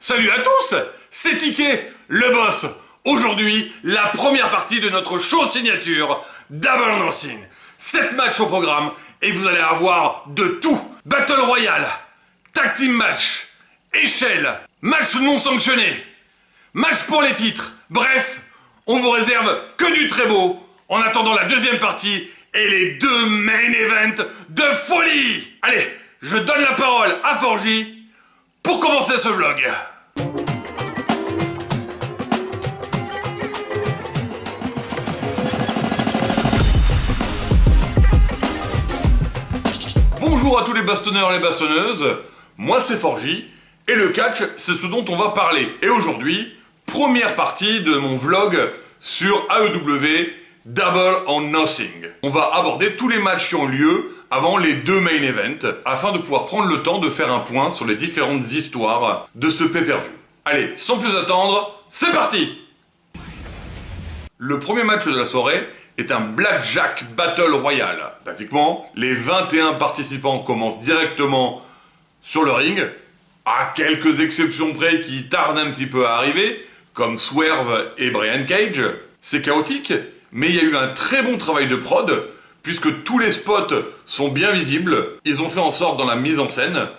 Salut à tous, c'est Ticket, le boss. Aujourd'hui, la première partie de notre show signature, Double or Nothing. 7 matchs au programme et vous allez avoir de tout. Battle Royale, Tag Team Match, échelle, match non sanctionné, match pour les titres. Bref, on vous réserve que du très beau en attendant la deuxième partie et les 2 main events de folie. Allez, je donne la parole à Forgy pour commencer ce vlog. Bonjour à tous les bastonneurs et les bastonneuses, moi c'est Forgy, et le catch c'est ce dont on va parler. Et aujourd'hui, première partie de mon vlog sur AEW Double or Nothing. On va aborder tous les matchs qui ont lieu avant les 2 main events, afin de pouvoir prendre le temps de faire un point sur les différentes histoires de ce pay-per-view. Allez, sans plus attendre, c'est parti! Le premier match de la soirée est un Blackjack Battle Royale. Basiquement, les 21 participants commencent directement sur le ring, à quelques exceptions près qui tardent un petit peu à arriver, comme Swerve et Brian Cage. C'est chaotique, mais il y a eu un très bon travail de prod, puisque tous les spots sont bien visibles. Ils ont fait en sorte dans la mise en scène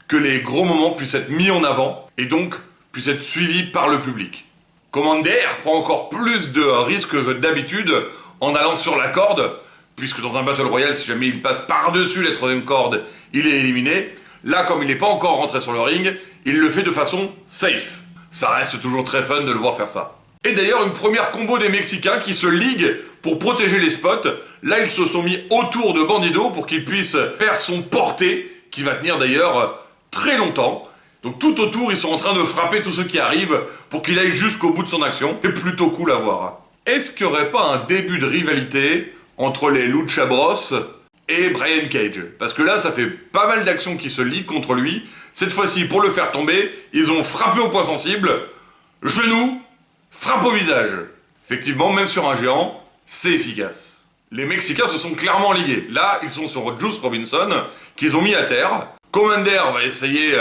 que les gros moments puissent être mis en avant, et donc puissent être suivis par le public. Commander prend encore plus de risques que d'habitude en allant sur la corde, puisque dans un Battle Royale, si jamais il passe par-dessus la troisième corde, il est éliminé. Là, comme il n'est pas encore rentré sur le ring, il le fait de façon safe. Ça reste toujours très fun de le voir faire ça. Et d'ailleurs, une première combo des Mexicains qui se liguent pour protéger les spots. Là, ils se sont mis autour de Bandido pour qu'il puisse faire son porté, qui va tenir d'ailleurs très longtemps. Donc tout autour, ils sont en train de frapper tous ceux qui arrivent pour qu'il aille jusqu'au bout de son action. C'est plutôt cool à voir. Est-ce qu'il n'y aurait pas un début de rivalité entre les Lucha Bros et Brian Cage? Parce que là, ça fait pas mal d'actions qui se liguent contre lui. Cette fois-ci, pour le faire tomber, ils ont frappé au point sensible, genou, frappe au visage. Effectivement, même sur un géant, c'est efficace. Les Mexicains se sont clairement ligués. Là, ils sont sur Juice Robinson, qu'ils ont mis à terre. Commander va essayer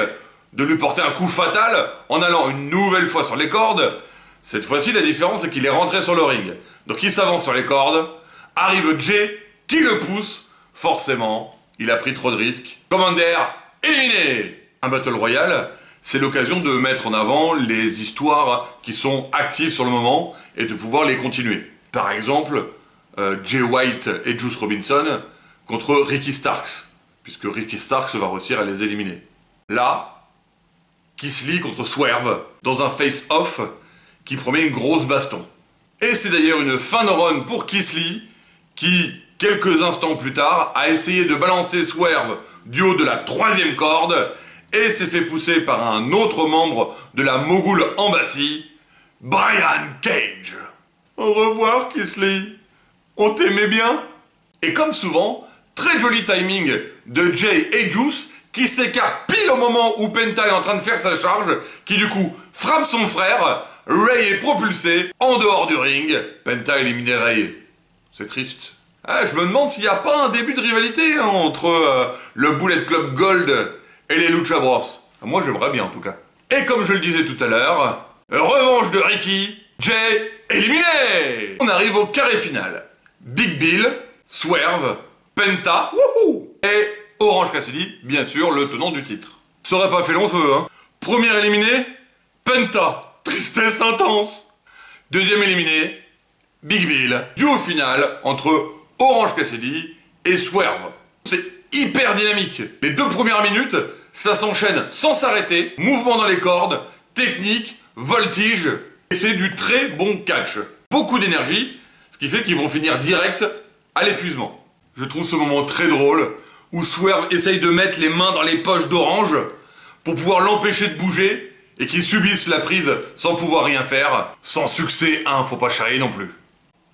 de lui porter un coup fatal en allant une nouvelle fois sur les cordes. Cette fois-ci, la différence, c'est qu'il est rentré sur le ring. Donc il s'avance sur les cordes. Arrive Jay, qui le pousse. Forcément, il a pris trop de risques. Commander, éliminé. Un Battle Royale, c'est l'occasion de mettre en avant les histoires qui sont actives sur le moment et de pouvoir les continuer. Par exemple, Jay White et Juice Robinson contre Ricky Starks, puisque Ricky Starks va réussir à les éliminer. Là, Keith Lee contre Swerve, dans un face-off qui promet une grosse baston. Et c'est d'ailleurs une fin de run pour Keith Lee, qui, quelques instants plus tard, a essayé de balancer Swerve du haut de la 3e corde, et s'est fait pousser par un autre membre de la Mogul Embassy, Brian Cage. Au revoir, Keith Lee. On t'aimait bien. Et comme souvent, très joli timing de Jay et Juice, qui s'écartent pile au moment où Penta est en train de faire sa charge, qui du coup frappe son frère. Ray est propulsé en dehors du ring. Penta a éliminé Ray. C'est triste. Je me demande s'il n'y a pas un début de rivalité entre le Bullet Club Gold et les Lucha Bros. Moi j'aimerais bien en tout cas. Et comme je le disais tout à l'heure, revanche de Ricky, Jay éliminé. On arrive au carré final. Big Bill, Swerve, Penta, wouhou, et Orange Cassidy, bien sûr, le tenant du titre. Ça aurait pas fait long feu, hein. Premier éliminé, Penta. Tristesse intense. Deuxième éliminé, Big Bill. Duo final entre Orange Cassidy et Swerve. C'est hyper dynamique. Les 2 premières minutes, ça s'enchaîne sans s'arrêter. Mouvement dans les cordes, technique, voltige. Et c'est du très bon catch. Beaucoup d'énergie, ce qui fait qu'ils vont finir direct à l'épuisement. Je trouve ce moment très drôle, où Swerve essaye de mettre les mains dans les poches d'Orange pour pouvoir l'empêcher de bouger, et qu'ils subissent la prise sans pouvoir rien faire. Sans succès, faut pas charrier non plus.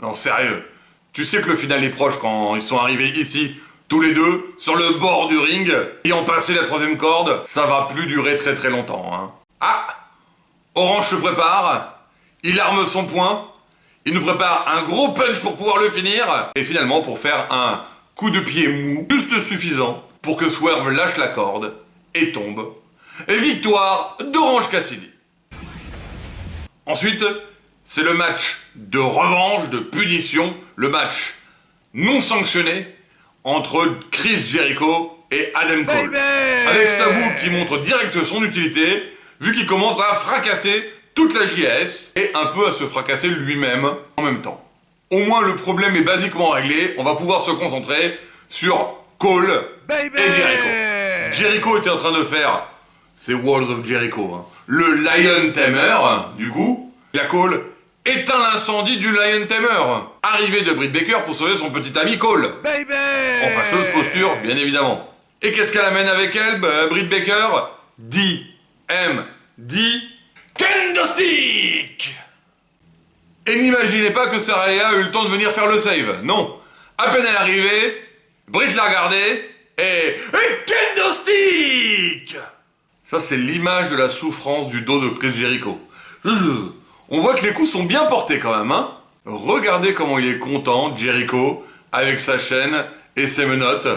Non, sérieux. Tu sais que le final est proche quand ils sont arrivés ici, tous les deux, sur le bord du ring, ayant passé la 3e corde, ça va plus durer très très longtemps, hein. Ah! Orange se prépare, il arme son poing, il nous prépare un gros punch pour pouvoir le finir, et finalement pour faire un coup de pied mou, juste suffisant pour que Swerve lâche la corde et tombe. Et victoire d'Orange Cassidy. Ensuite, c'est le match de revanche, de punition, le match non sanctionné entre Chris Jericho et Adam Cole. Avec Sabu qui montre direct son utilité, vu qu'il commence à fracasser toute la JAS et un peu à se fracasser lui-même en même temps. Au moins le problème est basiquement réglé, on va pouvoir se concentrer sur Cole et Jericho. Jericho était en train de faire ses Walls of Jericho, hein. Le Lion Tamer, du coup, la Cole éteint l'incendie du Lion Tamer. Arrivée de Britt Baker pour sauver son petit ami Cole. En fâcheuse posture, bien évidemment. Et qu'est-ce qu'elle amène avec elle, Britt Baker? D.M.D. Kendo Stick. Et n'imaginez pas que Saraya a eu le temps de venir faire le save. Non. À peine elle est arrivée, Britt l'a regardé et Kendo Stick. Ça, c'est l'image de la souffrance du dos de Chris Jericho. On voit que les coups sont bien portés quand même, hein. Regardez comment il est content, Jericho, avec sa chaîne et ses menottes.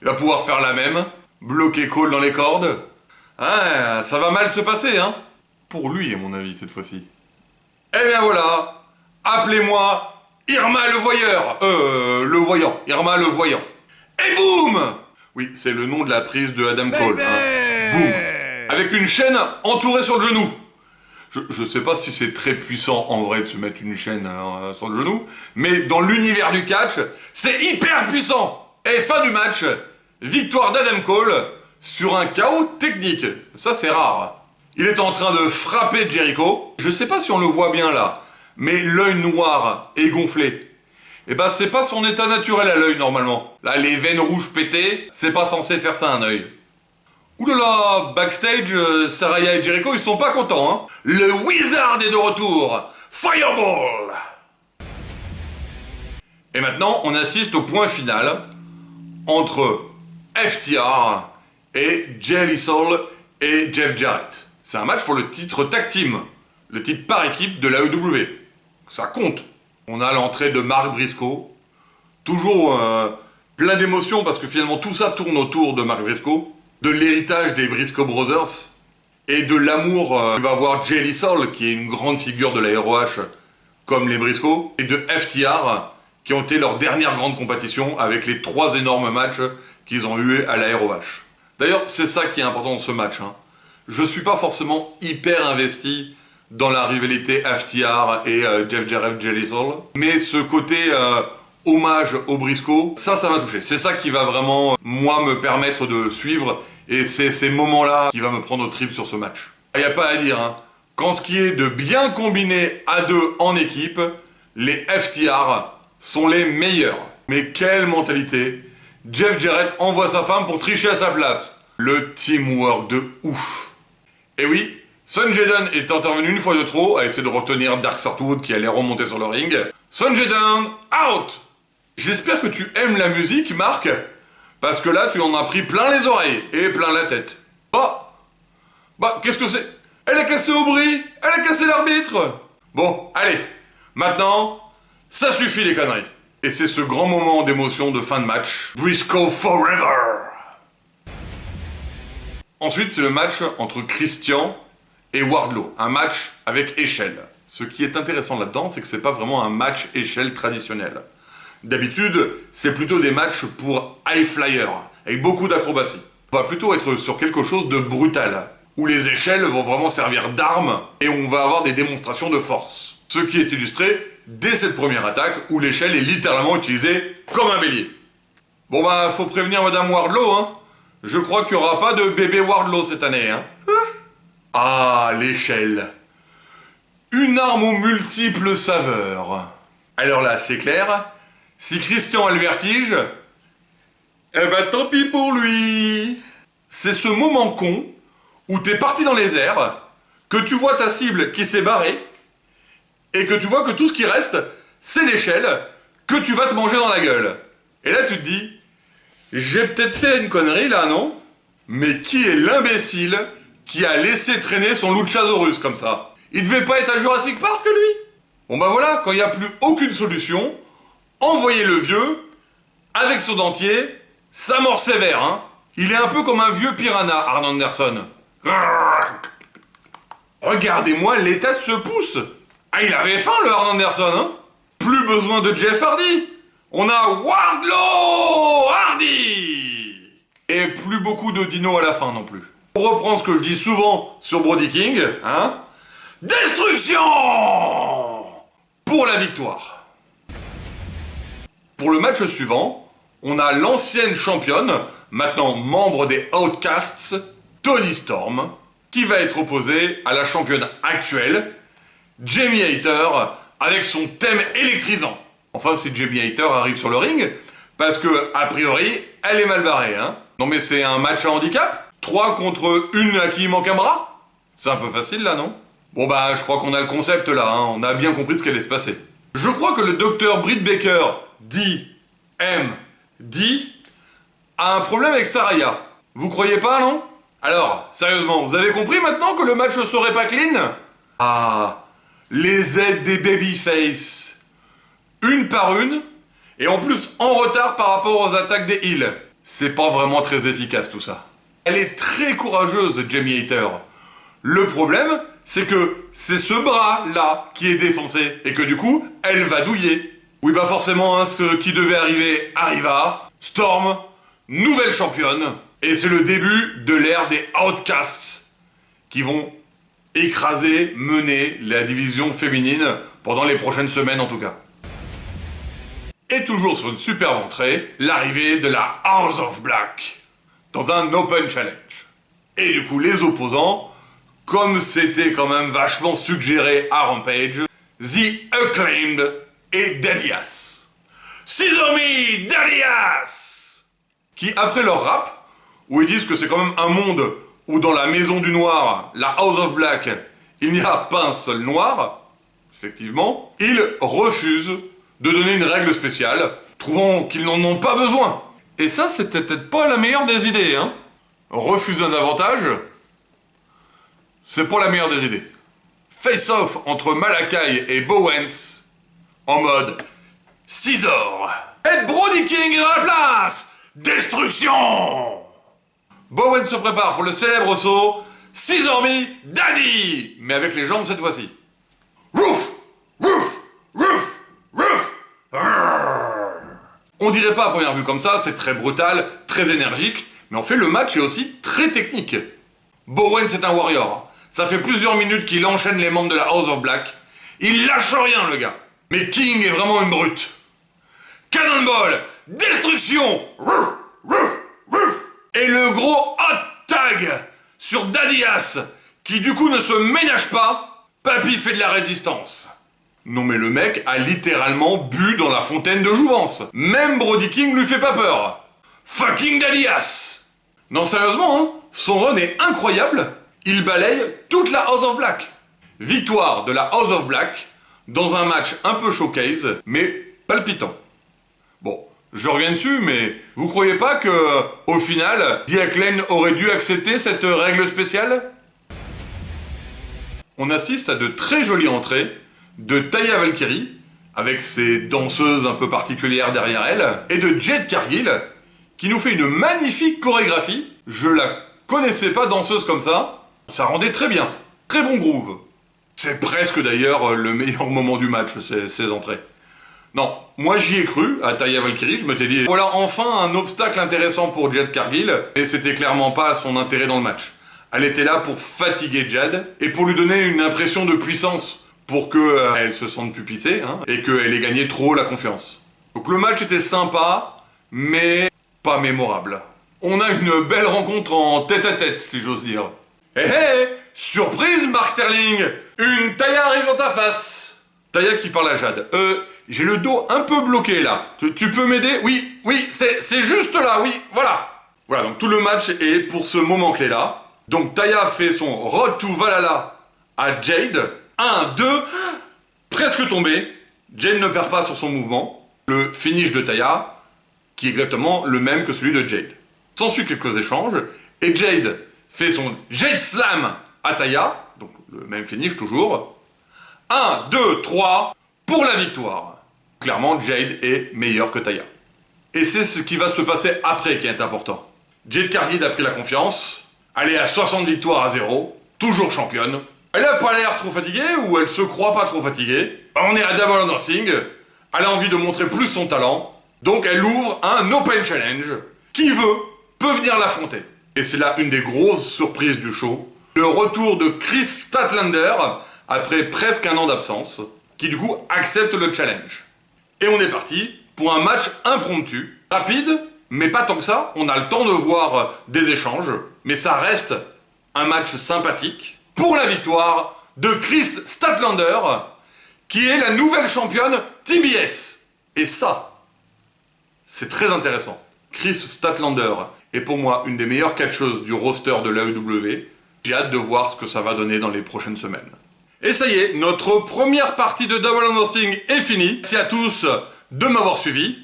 Il va pouvoir faire la même, bloquer Cole dans les cordes. Ah, ça va mal se passer, hein. Pour lui, à mon avis, cette fois-ci. Eh bien voilà, appelez-moi Irma le voyeur. Le voyant, Irma le voyant. Et boum. Oui, c'est le nom de la prise de Adam Cole, hein. Boum. Avec une chaîne entourée sur le genou. Je sais pas si c'est très puissant en vrai de se mettre une chaîne sur le genou, mais dans l'univers du catch, c'est hyper puissant. Et fin du match, victoire d'Adam Cole sur un KO technique. Ça c'est rare. Il est en train de frapper Jericho. Je sais pas si on le voit bien là, mais l'œil noir est gonflé. Et ben c'est pas son état naturel à l'œil normalement. Là les veines rouges pétées, c'est pas censé faire ça un œil. Oulala, backstage, Saraya et Jericho, ils sont pas contents, hein. Le Wizard est de retour. Fireball. Et maintenant, on assiste au point final entre FTR et Jay Lethal et Jeff Jarrett. C'est un match pour le titre tag team, le titre par équipe de l'AEW. Ça compte. On a l'entrée de Mark Briscoe, toujours plein d'émotions parce que finalement tout ça tourne autour de Mark Briscoe, de l'héritage des Briscoe Brothers et de l'amour que va avoir Jay Lethal, qui est une grande figure de la ROH comme les Briscoe, et de FTR, qui ont été leur dernière grande compétition avec les 3 énormes matchs qu'ils ont eu à la ROH. D'ailleurs, c'est ça qui est important dans ce match, hein. Je suis pas forcément hyper investi dans la rivalité FTR et Jeff Jarrett, Jay Lethal, mais ce côté hommage aux Briscoe, ça m'a touché. C'est ça qui va vraiment, moi, me permettre de suivre, et c'est ces moments-là qui va me prendre au trip sur ce match. Il n'y a pas à dire, hein. Quand ce qui est de bien combiner à deux en équipe, les FTR sont les meilleurs. Mais quelle mentalité! Jeff Jarrett envoie sa femme pour tricher à sa place. Le teamwork de ouf. Et oui, Sonjay Dutt est intervenu une fois de trop à essayer de retenir Dark Sartwood qui allait remonter sur le ring. Sonjay Dutt, out! J'espère que tu aimes la musique, Marc, parce que là, tu en as pris plein les oreilles et plein la tête. Bah, qu'est-ce que c'est? Elle a cassé Aubry! Elle a cassé l'arbitre! Bon, allez, maintenant, ça suffit les conneries. Et c'est ce grand moment d'émotion de fin de match. Briscoe Forever! Ensuite, c'est le match entre Christian et Wardlow. Un match avec échelle. Ce qui est intéressant là-dedans, c'est que c'est pas vraiment un match échelle traditionnel. D'habitude, c'est plutôt des matchs pour high flyer, avec beaucoup d'acrobatie. On va plutôt être sur quelque chose de brutal, où les échelles vont vraiment servir d'armes, et on va avoir des démonstrations de force. Ce qui est illustré dès cette première attaque, où l'échelle est littéralement utilisée comme un bélier. Bon bah, faut prévenir Madame Wardlow, hein. Je crois qu'il n'y aura pas de bébé Wardlow cette année, hein. Ah, l'échelle. Une arme aux multiples saveurs. Alors là, c'est clair, si Christian a le vertige, eh ben tant pis pour lui. C'est ce moment con où t'es parti dans les airs, que tu vois ta cible qui s'est barrée, et que tu vois que tout ce qui reste, c'est l'échelle que tu vas te manger dans la gueule. Et là tu te dis, j'ai peut-être fait une connerie là, non? Mais qui est l'imbécile qui a laissé traîner son Luchasaurus comme ça? Il devait pas être à Jurassic Park, lui? Bon bah voilà, quand il n'y a plus aucune solution, envoyez le vieux, avec son dentier, sa mort sévère, hein. Il est un peu comme un vieux piranha, Arn Anderson. Regardez-moi l'état de ce pouce. Ah, il avait faim, le Arn Anderson, hein. Plus besoin de Jeff Hardy. On a Wardlow Hardy. Et plus beaucoup de Dino à la fin non plus. Pour reprendre ce que je dis souvent sur Brody King, hein. Destruction pour la victoire. Pour le match suivant, on a l'ancienne championne, maintenant membre des Outcasts, Toni Storm, qui va être opposée à la championne actuelle, Jamie Hayter, avec son thème électrisant. Enfin, si Jamie Hayter arrive sur le ring, parce que, a priori, elle est mal barrée, hein. Non mais c'est un match à handicap 3 contre 1 à qui il manque un bras. C'est un peu facile là, non? Bon bah, je crois qu'on a le concept là, hein. On a bien compris ce qui allait se passer. Je crois que le docteur Britt Baker, D.M.D., a un problème avec Saraya. Vous croyez pas, non? Alors, sérieusement, vous avez compris maintenant que le match ne serait pas clean? Ah, les aides des babyface. Une par une, et en plus en retard par rapport aux attaques des heels. C'est pas vraiment très efficace tout ça. Elle est très courageuse, Jamie Hayter. Le problème, c'est que c'est ce bras-là qui est défoncé, et que du coup, elle va douiller. Oui bah forcément, hein, ce qui devait arriver arriva. Storm, nouvelle championne, et c'est le début de l'ère des Outcasts, qui vont écraser, mener la division féminine pendant les prochaines semaines en tout cas. Et toujours sur une superbe entrée, l'arrivée de la House of Black, dans un Open Challenge. Et du coup, les opposants, comme c'était quand même vachement suggéré à Rampage, The Acclaimed et Daddy Ass. Scissor Me, Daddy Ass, qui après leur rap, où ils disent que c'est quand même un monde où dans la Maison du Noir, la House of Black, il n'y a pas un seul noir, effectivement, ils refusent de donner une règle spéciale, trouvant qu'ils n'en ont pas besoin. Et ça, c'était peut-être pas la meilleure des idées, hein. Refuser un avantage, c'est pas la meilleure des idées. Face-off entre Malakai et Bowens, en mode Scissor. Et Brody King est dans la place. Destruction. Bowen se prépare pour le célèbre saut Scissor Me Daddy, mais avec les jambes cette fois-ci. Roof, roof, roof, roof. On dirait pas à première vue comme ça, c'est très brutal, très énergique, mais en fait le match est aussi très technique. Bowen c'est un warrior. Ça fait plusieurs minutes qu'il enchaîne les membres de la House of Black. Il lâche rien le gars. Mais King est vraiment une brute. Cannonball, destruction, roof, roof, roof. Et le gros hot tag sur Daddy Ass, qui du coup ne se ménage pas, papy fait de la résistance. Non mais le mec a littéralement bu dans la fontaine de jouvence. Même Brody King lui fait pas peur. Fucking Daddy Ass. Non sérieusement, hein, son run est incroyable, il balaye toute la House of Black. Victoire de la House of Black, dans un match un peu showcase, mais palpitant. Bon, je reviens dessus, mais vous croyez pas que, au final, The Acclaimed aurait dû accepter cette règle spéciale? On assiste à de très jolies entrées de Taya Valkyrie, avec ses danseuses un peu particulières derrière elle, et de Jade Cargill, qui nous fait une magnifique chorégraphie. Je la connaissais pas danseuse comme ça, ça rendait très bien, très bon groove. C'est presque d'ailleurs le meilleur moment du match, ces entrées. Non, moi j'y ai cru, à Taya Valkyrie, je m'étais dit, voilà enfin un obstacle intéressant pour Jade Cargill, et c'était clairement pas son intérêt dans le match. Elle était là pour fatiguer Jade, et pour lui donner une impression de puissance, pour qu'elle se sente plus pissée, hein, et qu'elle ait gagné trop la confiance. Donc le match était sympa, mais pas mémorable. On a une belle rencontre en tête-à-tête, si j'ose dire. Hé hé, surprise Mark Sterling, une Taya arrive dans ta face. Taya qui parle à Jade. J'ai le dos un peu bloqué là. Tu peux m'aider? Oui, c'est juste là, oui, voilà. Voilà, donc tout le match est pour ce moment clé là. Donc Taya fait son Road to Valhalla à Jade. 1, 2, presque tombé. Jade ne perd pas sur son mouvement. Le finish de Taya, qui est exactement le même que celui de Jade. S'ensuit quelques échanges, et Jade fait son Jade Slam à Taya, donc le même finish toujours. 1, 2, 3, pour la victoire. Clairement, Jade est meilleure que Taya. Et c'est ce qui va se passer après qui est important. Jade Cargill a pris la confiance, elle est à 60 victoires à 0, toujours championne, Elle a pas l'air trop fatiguée, ou elle se croit pas trop fatiguée. On est à Double or Nothing, elle a envie de montrer plus son talent, donc elle ouvre un Open Challenge. Qui veut peut venir l'affronter. Et c'est là une des grosses surprises du show. Le retour de Chris Statlander, après presque un an d'absence, qui du coup accepte le challenge. Et on est parti pour un match impromptu, rapide, mais pas tant que ça. On a le temps de voir des échanges, mais ça reste un match sympathique pour la victoire de Chris Statlander, qui est la nouvelle championne TBS. Et ça, c'est très intéressant. Chris Statlander est pour moi une des meilleures catcheuses du roster de l'AEW. J'ai hâte de voir ce que ça va donner dans les prochaines semaines. Et ça y est, notre première partie de Double or Nothing est finie. Merci à tous de m'avoir suivi.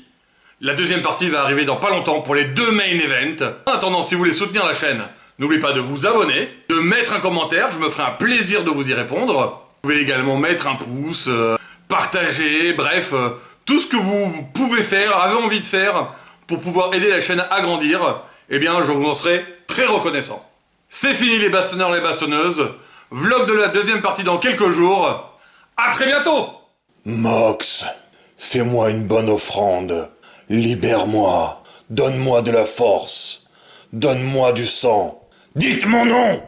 La deuxième partie va arriver dans pas longtemps pour les 2 main events. En attendant, si vous voulez soutenir la chaîne, n'oubliez pas de vous abonner, de mettre un commentaire, je me ferai un plaisir de vous y répondre. Vous pouvez également mettre un pouce, partager, bref, tout ce que vous pouvez faire, avez envie de faire pour pouvoir aider la chaîne à grandir, eh bien je vous en serai très reconnaissant. C'est fini les bastonneurs, les bastonneuses. Vlog de la deuxième partie dans quelques jours. À très bientôt! Mox, fais-moi une bonne offrande. Libère-moi. Donne-moi de la force. Donne-moi du sang. Dites mon nom!